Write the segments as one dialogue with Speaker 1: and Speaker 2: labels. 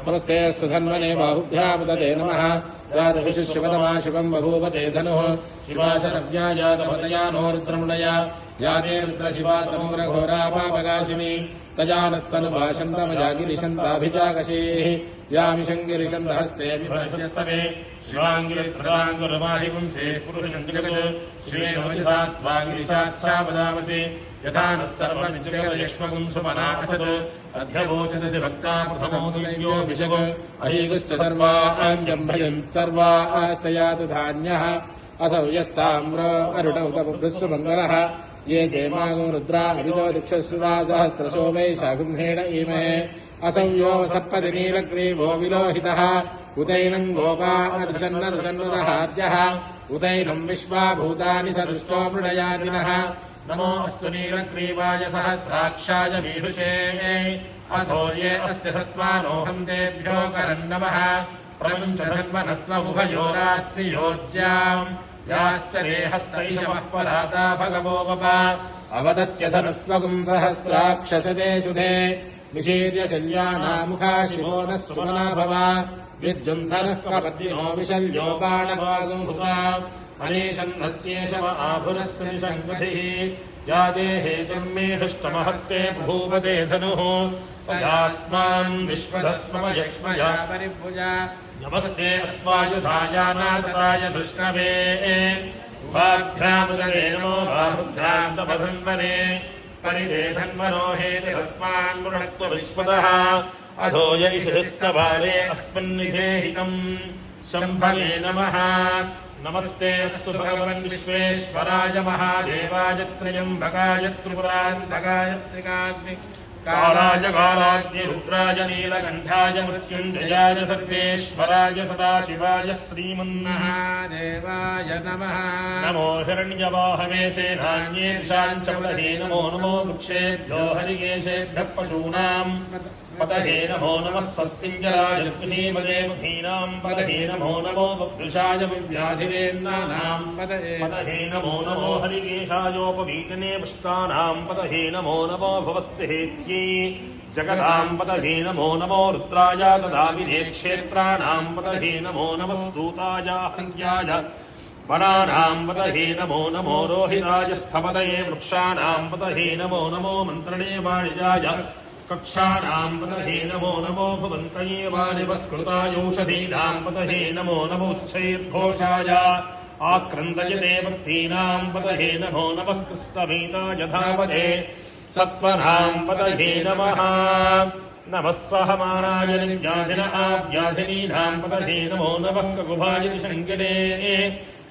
Speaker 1: नमस्तेऽस्तु धन्वने बाहुभ्यामुदते नमः यादृशि शिवतमा शिवम् बभूवते धनुः शिवाशरव्या यातपतया नो रुद्रमुनया याते रुद्रशिवा तनूरघोरा पापगाशिनी तजानस्तनुभाषन्तमजा गिरिशन्ताभिचाकशीः यामिशङ्गिरिशन्तहस्ते विभज्यस्तवे शिवाङ्गिरिप्रदाङ्गुरमाहिपुंसे पुरुषञ्जगत् श्रीनोजिसात्वाङ्गिरिशात्सापदामसि यथा नः सर्वनिश्चययक्ष्मगुम् सुमना असत् अध्यवोचदति भक्ता प्रथमोदयोऽभिषक् अहीगुश्च सर्वाञ्जम्भयन् सर्वाश्च यातु धान्यः असौ यस्ताम्र अरुण उत बभ्रुश्च मङ्गलः ये चेमागो रुद्रा अभितो दिक्षसुरा सहस्रशो वैशाखुम्हेण इमहे असौ यो सप्पति नीलग्रीवो विलोहितः उतैनम् गोपा अदृशन्नदृशन्नुदहार्यः उतैनम् विश्वा भूतानि स दृष्टो मृडयादिनः नमो अस्तु नीलग्रीवाय सहस्राक्षाय मीढुषे अथो ये अस्य सत्त्वानोऽहम् तेभ्यो करन्नमः प्रमुञ्चधन्वनस्त्वमुभयोरात्रियोज्याम् याश्च देहस्तैशमः पराता भगवो वप अवदत्यधनस्त्वगुम् सहस्राक्षसते शुधे निशीर्य शल्यानामुखा शिवो नः सुमना भव विद्युन्धनः कपर्दिनो विशल्यो बाणभागुमुखा अनीशन्नस्येष आभुरस्त्रिशङ्गधिः याते हेतुर्मेढुष्टमहस्ते भूपते धनुः तयास्मान् विश्वधस्मयक्ष्मया परिभुजा नमस्ते अस्मायुधायानाथाय दुष्णवे उभाभ्यामुदरे नमो बाहुभ्यान्तपधन्वने परिदेधन्वनो हेतिरस्मान् मृणत्व विश्वतः अधो यैषिस्तबाले अस्मन्निधेहितम् शम्भवे नमः नमस्ते अस्तु भगवन् विश्वेश्वराय महादेवाय त्र्यम्बकाय त्रिपुरान्तकाय कालाय कालाग्नि रुद्राय नीलकण्ठाय मृत्युञ्जयाय सर्वेश्वराय सदाशिवाय श्रीमन्महादेवाय नमः नमो हिरण्यवाहवे सेनान्येषाम् च पतहे नमो नमो वृक्षेभ्यो हरिकेशेभ्यः पशूनाम् पतहे नमो नमः स्वस्तिञ्जराय पृथ्वीपदे मुखीनाम् पतहे नमो नमो वपुषाय विव्याधिरेन्नानाम् पतहे नमो नमो हरिकेशायोपवीतने पुष्टानाम् पतहे नमो नमो भवत्यहेत्यै जगताम् पतहे नमो नमो रुद्राय तदाविने क्षेत्राणाम् पतहे नमो नमः दूताय हन्त्याय वनानाम् पतहे नमो नमो रोहिताय स्थपतये वृक्षाणाम् पतहे नमो नमो मन्त्रणे वाणिजाय कक्षाणाम् पतहे नमो नमो भवन्तये वानिवस्कृतायौषधीनाम् पतहे नमो नमोच्छैर्घोषाय आक्रन्दयते वृत्तीनाम् पतहे नमो नमः कृष्णभीताय धावते सत्त्वनाम् पतहे नमः नमः सहमानाय व्याधिन आव्याधिनीनाम् पतहे नमो नमः ककुभाय निषङ्गिने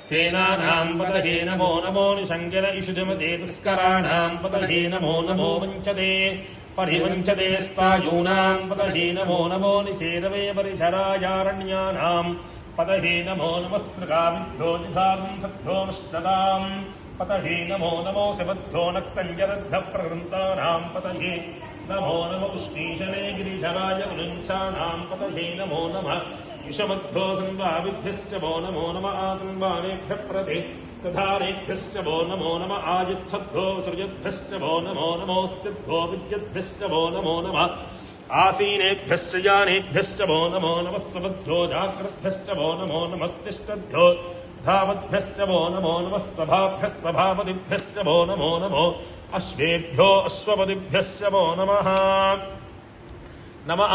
Speaker 1: स्तेनानाम् पतहे नमो नमो निषङ्गिन इषुजमते दुष्कराणाम् पतहे नमो नमो वञ्चते परिवञ्चते स्तायूनाम् पतहे नमो नमो निषेदवे परिसरायारण्यानाम् पतहे नमो नमः स्मृगाविभ्यो निधातुम् सद्भ्योमश्चताम् पतहे नमो नमो शिवद्धो नक्तञ्जरद्धप्रवृन्तानाम् पतहे नमो नमो उष्णीशने गिरिधराय गुलिञ्चानाम् पतहे नमो नमः विषमद्धो सन्वाविभ्यश्च वो नमो नम आतन्वानेभ्यः प्रति तथानेभ्यश्च वो नमो नम आयुच्छद्धो सृजद्भ्यश्च वो नमो नमोऽस्तिभ्यो विद्युद्भ्यश्च वो नमो नमः आसीनेभ्यश्च यानेभ्यश्च वो नमो नमः स्वबद्धो जाग्रद्भ्यश्च वो नमो नमस्तिष्ठद्भ्यो धावद्भ्यश्च वो नमो नमः स्वभाभ्यस्वभापदिभ्यश्च वो नमो नमो अश्वेभ्यो अश्वपदिभ्यश्च वो नमः नमः